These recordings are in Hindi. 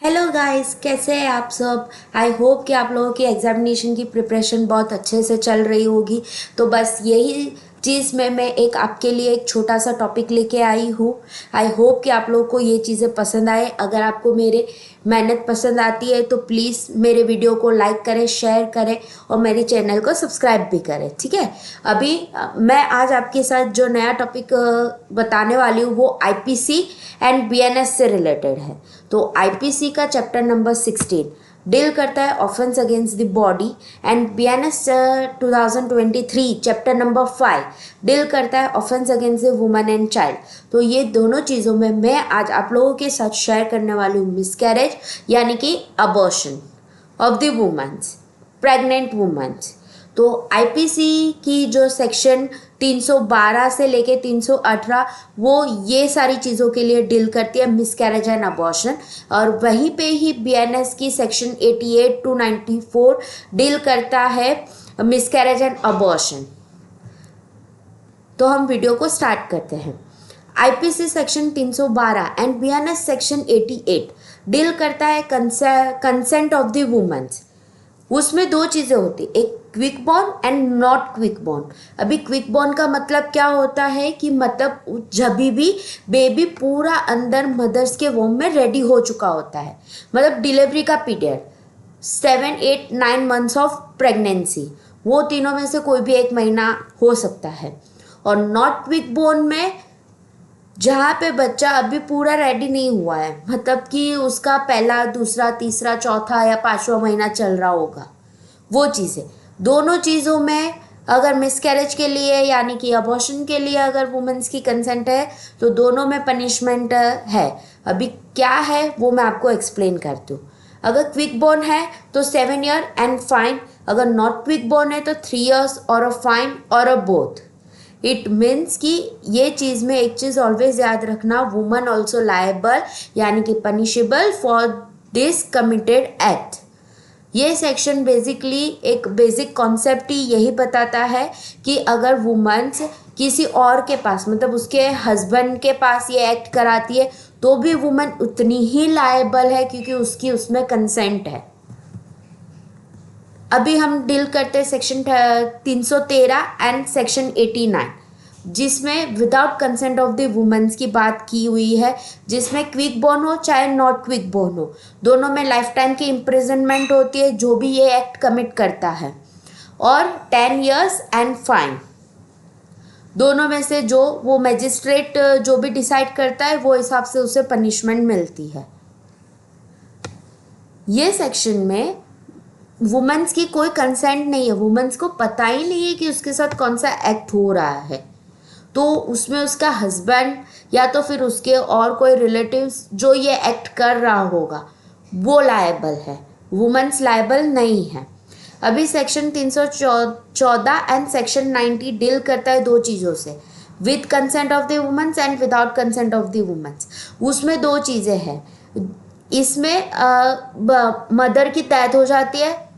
हेलो गाइस, कैसे हैं आप सब। आई होप कि आप लोगों की एग्जामिनेशन की प्रिपरेशन बहुत अच्छे से चल रही होगी। तो बस यही चीज़ में मैं एक आपके लिए एक छोटा सा टॉपिक लेके आई हूँ। आई होप कि आप लोगों को ये चीज़ें पसंद आए। अगर आपको मेरे मेहनत पसंद आती है तो प्लीज़ मेरे वीडियो को लाइक करें, शेयर करें और मेरे चैनल को सब्सक्राइब भी करें, ठीक है। अभी मैं आज आपके साथ जो नया टॉपिक बताने वाली हूँ वो आईपीसी एंड बीएनएस से रिलेटेड है। तो आईपीसी का चैप्टर नंबर 16 डील करता है offence against the body and BNS 2023 chapter number 5 deal करता है offence against the woman and child. तो ये दोनों चीज़ों में मैं आज आप लोगों के साथ शेयर करने वाली हूँ मिसकैरेज यानी कि abortion of the womens, pregnant womens. तो आईपीसी की जो सेक्शन 312 से लेके 318 वो ये सारी चीज़ों के लिए डील करती है, मिसकैरेज एंड अबॉर्शन। और वहीं पे ही बीएनएस की सेक्शन 88 टू 94 डील करता है मिसकैरेज एंड अबॉर्शन। तो हम वीडियो को स्टार्ट करते हैं। IPC section 312 and BNS section 88 deal करता है कंसेंट ऑफ द वुमेन्स। उसमें दो चीज़ें होती, एक quick born and not quick born. अभी क्विक बॉर्न का मतलब क्या होता है कि मतलब जब भी बेबी पूरा अंदर मदर्स के वोम में रेडी हो चुका होता है, मतलब डिलीवरी का पीरियड 7, 8, 9 मंथ्स ऑफ प्रेगनेंसी, वो तीनों में से कोई भी एक महीना हो सकता है। और नॉट क्विक बॉर्न में जहाँ पे बच्चा अभी पूरा रेडी नहीं हुआ है, मतलब कि उसका पहला, दूसरा, तीसरा, चौथा या पांचवा महीना चल रहा होगा, वो चीज़ें। दोनों चीज़ों में अगर मिसकैरेज के लिए यानी कि अबॉर्शन के लिए अगर वुमेन्स की कंसेंट है तो दोनों में पनिशमेंट है। अभी क्या है वो मैं आपको एक्सप्लेन करती हूँ। अगर क्विक बॉर्न है तो 7 ईयर एंड फाइन, अगर नॉट क्विक बॉर्न है तो 3 ईयर्स और अ फाइन और अ बोथ। इट मीन्स कि ये चीज़ में एक चीज़ ऑलवेज याद रखना, वुमन ऑल्सो लायबल यानी कि punishable for this committed act. ये सेक्शन बेसिकली एक बेसिक कॉन्सेप्ट ही यही बताता है कि अगर वुमेन्स किसी और के पास, मतलब उसके हस्बैंड के पास ये एक्ट कराती है तो भी वुमन उतनी ही लायबल है क्योंकि उसकी उसमें कंसेंट है। अभी हम डील करते हैं सेक्शन 313 एंड सेक्शन 89, जिसमें without consent of the womens की बात की हुई है, जिसमें क्विक बॉर्न हो चाहे नॉट क्विक बॉर्न हो, दोनों में लाइफ टाइम की इम्प्रिजनमेंट होती है जो भी ये एक्ट कमिट करता है, और 10 ईयर्स एंड फाइन। दोनों में से जो वो मैजिस्ट्रेट जो भी डिसाइड करता है वो हिसाब से उसे पनिशमेंट मिलती है। ये सेक्शन में वुमेन्स की कोई कंसेंट नहीं है, वुमेन्स को पता ही नहीं है कि उसके साथ कौन सा एक्ट हो रहा है, तो उसमें उसका हस्बैंड या तो फिर उसके और कोई रिलेटिव्स जो ये एक्ट कर रहा होगा वो लायबल है, वुमेन्स लायबल नहीं है। अभी सेक्शन 314 एंड सेक्शन 90 डील करता है दो चीज़ों से, with consent of the womens and without consent of the womens. उसमें दो चीज़ें हैं, इसमें मदर की डेथ हो जाती है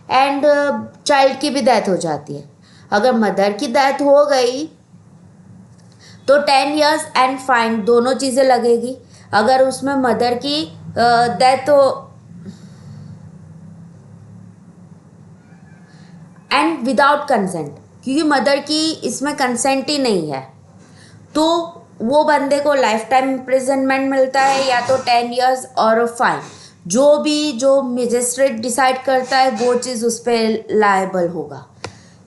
एंड चाइल्ड की भी डेथ हो जाती है। अगर मदर की डेथ हो गई तो 10 ईयर्स एंड फाइन दोनों चीज़ें लगेगी। अगर उसमें मदर की डेथ हो एंड विदाउट कंसेंट, क्योंकि मदर की इसमें कंसेंट ही नहीं है, तो वो बंदे को लाइफ टाइम इम्प्रिजनमेंट मिलता है या तो 10 ईयर्स और फाइन। जो मजिस्ट्रेट डिसाइड करता है वो चीज़ उस पर लायबल होगा।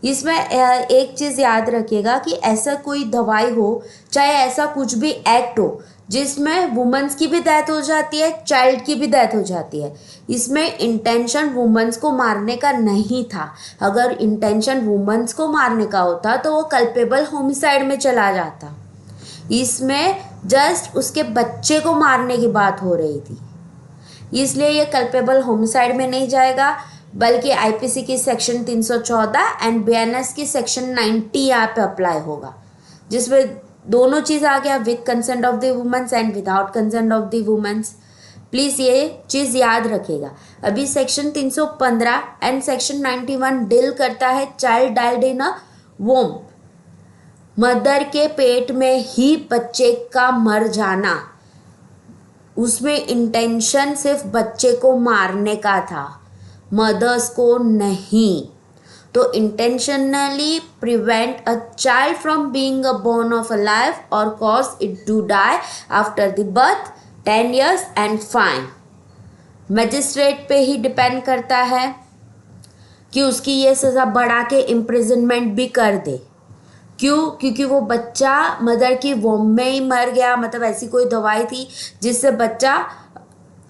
इसमें एक चीज़ याद रखिएगा कि ऐसा कोई दवाई हो चाहे ऐसा कुछ भी एक्ट हो जिसमें वुमेन्स की भी डेथ हो जाती है, चाइल्ड की भी डेथ हो जाती है, इसमें इंटेंशन वुमेन्स को मारने का नहीं था। अगर इंटेंशन वुमेन्स को मारने का होता तो वो कल्पेबल होमिसाइड में चला जाता। इसमें जस्ट उसके बच्चे को मारने की बात हो रही थी, इसलिए ये कल्पेबल होमिसाइड में नहीं जाएगा, बल्कि आईपीसी की सेक्शन 314 एंड बीएनएस की सेक्शन 90 यहाँ पे अप्लाई होगा, जिसमें दोनों चीज़ आ गया, with consent of the womens and without consent of the womens. Please ये चीज़ याद रखेगा। अभी सेक्शन 315 एंड सेक्शन 91 डील करता है child died in a womb, mother के पेट में ही बच्चे का मर जाना। उसमें इंटेंशन सिर्फ बच्चे को मारने का था, मदर्स को नहीं। तो intentionally prevent a child from being a born of a life or cause it to die after the birth 10 years and fine। Magistrate पे ही डिपेंड करता है कि उसकी ये सज़ा बढ़ा के इम्प्रिजनमेंट भी कर दे। क्यों? क्योंकि वो बच्चा मदर की वोम में ही मर गया, मतलब ऐसी कोई दवाई थी जिससे बच्चा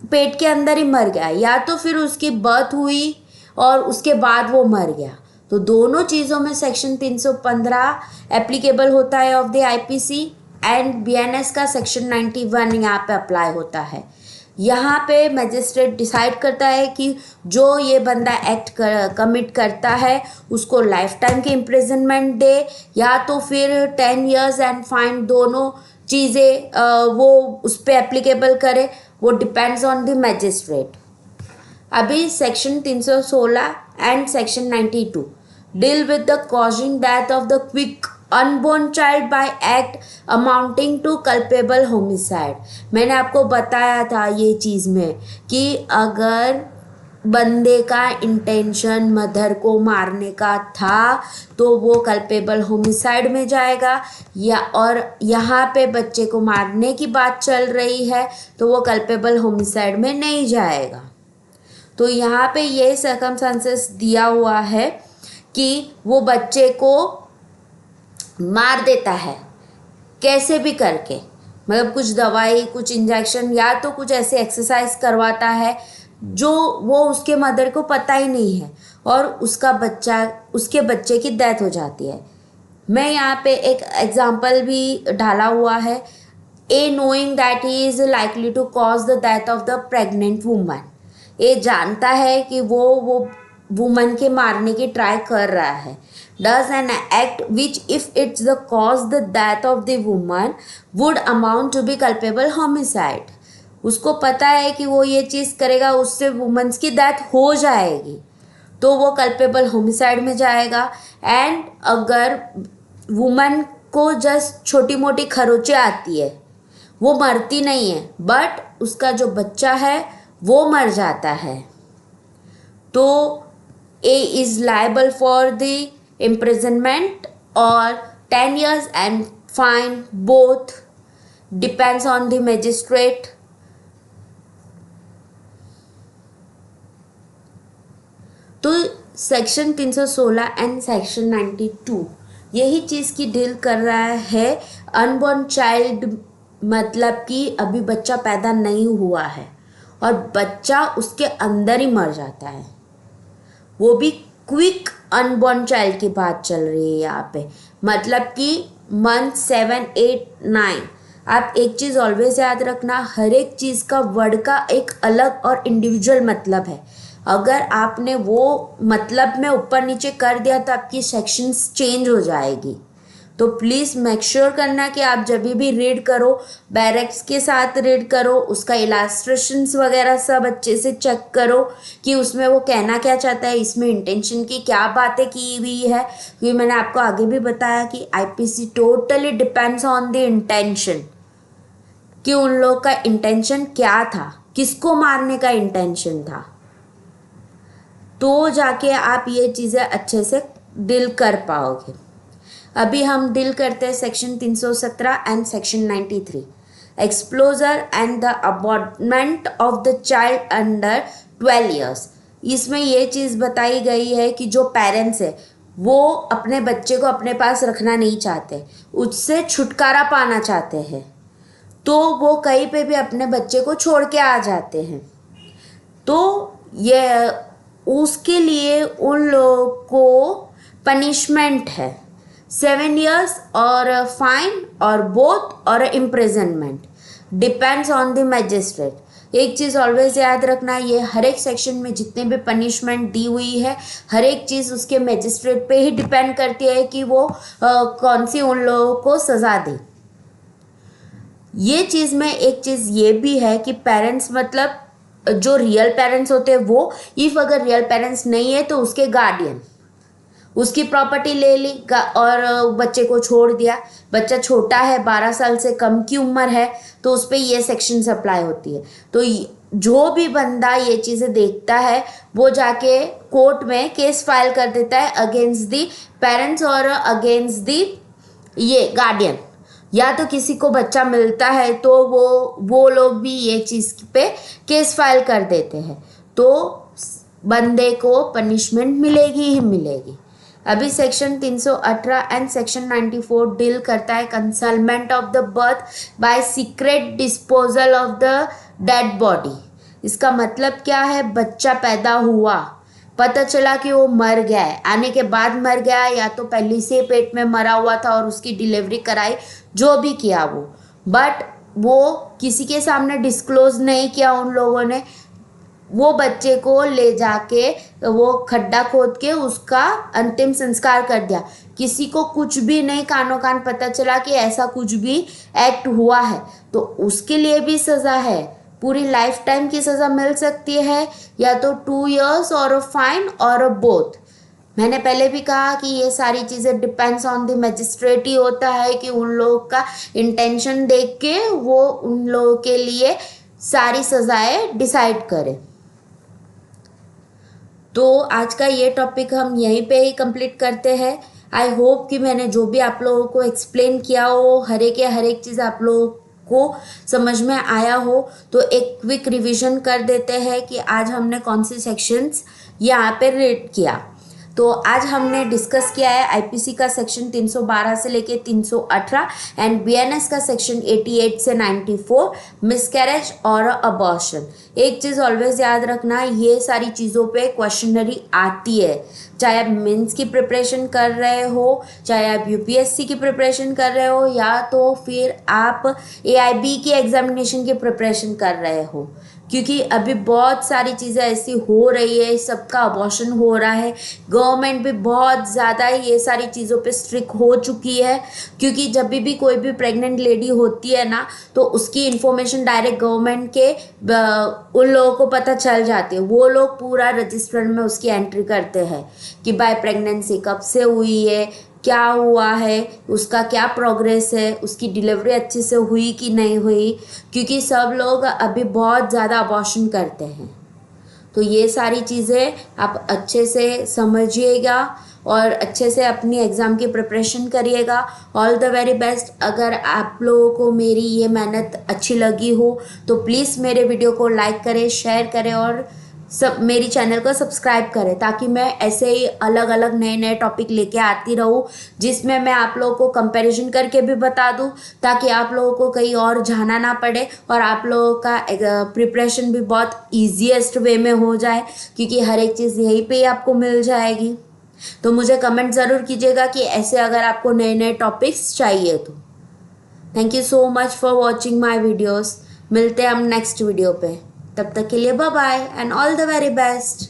पेट के अंदर ही मर गया, या तो फिर उसकी बर्थ हुई और उसके बाद वो मर गया। तो दोनों चीज़ों में सेक्शन 315 एप्लीकेबल होता है of the IPC, and BNS का सेक्शन 91 यहाँ पे अप्लाई होता है। यहाँ पे मजिस्ट्रेट डिसाइड करता है कि जो ये बंदा एक्ट कमिट करता है उसको लाइफ टाइम की इम्प्रिजनमेंट दे, या तो फिर 10 years एंड फाइन, दोनों चीज़ें वो उस पर एप्लीकेबल करे, वो डिपेंड्स ऑन द मजिस्ट्रेट। अभी section 316 and section 92 deal with the causing death of the quick unborn child by act amounting to culpable homicide. मैंने आपको बताया था ये चीज़ में कि अगर बंदे का इंटेंशन मदर को मारने का था तो वो कल्पेबल होमिसाइड में जाएगा, या और यहाँ पे बच्चे को मारने की बात चल रही है तो वो कल्पेबल होमिसाइड में नहीं जाएगा। तो यहाँ पे ये सर्कमस्टांसेस दिया हुआ है कि वो बच्चे को मार देता है कैसे भी करके, मतलब कुछ दवाई, कुछ इंजेक्शन, या तो कुछ ऐसे एक्सरसाइज करवाता है जो वो उसके मदर को पता ही नहीं है, और उसके बच्चे की डेथ हो जाती है। मैं यहाँ पे एक एग्जांपल भी डाला हुआ है, a knowing that he is likely to cause the death of the pregnant woman. ये जानता है कि वो वुमन के मारने की ट्राई कर रहा है। Does an act which if it's the cause the death of the woman would amount to be culpable homicide। उसको पता है कि वो ये चीज़ करेगा उससे वुमन्स की डेथ हो जाएगी, तो वो कल्पेबल होमिसाइड में जाएगा। एंड अगर वुमन को जस्ट छोटी मोटी खरोंचें आती है, वो मरती नहीं है, बट उसका जो बच्चा है वो मर जाता है, तो A is liable for the imprisonment or 10 years and fine, both depends on the magistrate। तो सेक्शन 316 एंड सेक्शन 92 यही चीज़ की डील कर रहा है अनबॉर्न चाइल्ड, मतलब कि अभी बच्चा पैदा नहीं हुआ है और बच्चा उसके अंदर ही मर जाता है, वो भी क्विक अनबॉर्न चाइल्ड की बात चल रही है यहाँ पे, मतलब कि मंथ 7, 8, 9। आप एक चीज़ ऑलवेज याद रखना, हर एक चीज़ का वर्ड का एक अलग और इंडिविजुअल मतलब है। अगर आपने वो मतलब में ऊपर नीचे कर दिया तो आपकी सेक्शंस चेंज हो जाएगी। तो प्लीज़ मेक श्योर करना कि आप जब भी रीड करो बैरेक्स के साथ रीड करो, उसका इलास्ट्रेशंस वगैरह सब अच्छे से चेक करो कि उसमें वो कहना क्या चाहता है, इसमें इंटेंशन की क्या बातें की हुई है। क्योंकि मैंने आपको आगे भी बताया कि IPC totally depends on the intention, कि उन लोग का इंटेंशन क्या था, किसको मारने का इंटेंशन था, तो जाके आप ये चीज़ें अच्छे से डील कर पाओगे। अभी हम डील करते हैं section 317 and section 93, exposure and the abandonment of the child under 12 years। इसमें ये चीज़ बताई गई है कि जो पेरेंट्स है वो अपने बच्चे को अपने पास रखना नहीं चाहते, उससे छुटकारा पाना चाहते हैं, तो वो कहीं पे भी अपने बच्चे को छोड़ के आ जाते हैं। तो ये उसके लिए उन लोगों को पनिशमेंट है 7 years और फाइन और बोथ और imprisonment, depends on the magistrate. एक चीज़ ऑलवेज याद रखना, ये हर एक सेक्शन में जितने भी पनिशमेंट दी हुई है हर एक चीज़ उसके मैजिस्ट्रेट पे ही डिपेंड करती है कि वो कौन सी उन लोगों को सज़ा दे। ये चीज़ में एक चीज़ ये भी है कि पेरेंट्स, मतलब जो रियल पेरेंट्स होते हैं वो, इफ़ अगर रियल पेरेंट्स नहीं है तो उसके गार्डियन, उसकी प्रॉपर्टी ले ली और बच्चे को छोड़ दिया। बच्चा छोटा है, 12 साल से कम की उम्र है, तो उस पर ये सेक्शन अप्लाई होती है। तो जो भी बंदा ये चीज़ें देखता है वो जाके कोर्ट में केस फाइल कर देता है अगेंस्ट दी पेरेंट्स और अगेंस्ट दी ये गार्डियन। या तो किसी को बच्चा मिलता है तो वो लोग भी ये चीज़ पे केस फाइल कर देते हैं, तो बंदे को पनिशमेंट मिलेगी ही मिलेगी। अभी सेक्शन 318 एंड सेक्शन 94 डील करता है concealment of the birth by secret disposal of the dead body. इसका मतलब क्या है, बच्चा पैदा हुआ, पता चला कि वो मर गया है, आने के बाद मर गया, या तो पहले से पेट में मरा हुआ था और उसकी डिलीवरी कराई, जो भी किया वो, बट वो किसी के सामने डिस्क्लोज नहीं किया उन लोगों ने। वो बच्चे को ले जाके वो खड्डा खोद के उसका अंतिम संस्कार कर दिया। किसी को कुछ भी नहीं कानो कान पता चला कि ऐसा कुछ भी एक्ट हुआ है, तो उसके लिए भी सज़ा है, पूरी लाइफ टाइम की सज़ा मिल सकती है, या तो 2 years और फाइन और बोथ। मैंने पहले भी कहा कि ये सारी चीज़ें डिपेंड्स ऑन द मजिस्ट्रेट ही होता है कि उन लोगों का इंटेंशन देख के वो उन लोगों के लिए सारी सज़ाएं डिसाइड करे। तो आज का ये टॉपिक हम यहीं पे ही कंप्लीट करते हैं। आई होप कि मैंने जो भी आप लोगों को एक्सप्लेन किया हो, हर एक चीज़ आप लोगों को समझ में आया हो। तो एक क्विक रिवीजन कर देते हैं कि आज हमने कौन सी सेक्शंस यहाँ पे रीड किया। तो आज हमने डिस्कस किया है आईपीसी का सेक्शन 312 से लेके 318 एंड बीएनएस का सेक्शन 88 से 94, मिसकैरेज और अबॉर्शन। एक चीज़ ऑलवेज याद रखना, ये सारी चीज़ों पे क्वेश्चनरी आती है, चाहे आप मेंस की प्रिपरेशन कर रहे हो, चाहे आप यूपीएससी की प्रिपरेशन कर रहे हो, या तो फिर आप एआईबी की एग्जामिनेशन की प्रिपरेशन कर रहे हो। क्योंकि अभी बहुत सारी चीज़ें ऐसी हो रही है, सबका अबॉर्शन हो रहा है, गवर्नमेंट भी बहुत ज़्यादा ये सारी चीज़ों पे स्ट्रिक्ट हो चुकी है। क्योंकि जब भी कोई भी प्रेग्नेंट लेडी होती है ना, तो उसकी इन्फॉर्मेशन डायरेक्ट गवर्नमेंट के उन लोगों को पता चल जाती है। वो लोग पूरा रजिस्टर में उसकी एंट्री करते हैं कि भाई प्रेगनेंसी कब से हुई है, क्या हुआ है, उसका क्या प्रोग्रेस है, उसकी डिलीवरी अच्छे से हुई कि नहीं हुई। क्योंकि सब लोग अभी बहुत ज़्यादा अबॉर्शन करते हैं। तो ये सारी चीज़ें आप अच्छे से समझिएगा और अच्छे से अपनी एग्ज़ाम की प्रिपरेशन करिएगा। All the very best. अगर आप लोगों को मेरी ये मेहनत अच्छी लगी हो तो प्लीज़ मेरे वीडियो को लाइक करें, शेयर करें और मेरी चैनल को सब्सक्राइब करें, ताकि मैं ऐसे ही अलग अलग नए टॉपिक लेके आती रहूँ, जिसमें मैं आप लोगों को कंपैरिजन करके भी बता दूँ, ताकि आप लोगों को कहीं और जाना ना पड़े और आप लोगों का प्रिपरेशन भी बहुत ईजीएस्ट वे में हो जाए, क्योंकि हर एक चीज़ यहीं पे ही आपको मिल जाएगी। तो मुझे कमेंट ज़रूर कीजिएगा कि ऐसे अगर आपको नए टॉपिक्स चाहिए तो। Thank you so much for watching my videos. मिलते हैं हम नेक्स्ट वीडियो पे, तब तक के लिए bye bye and all the very best.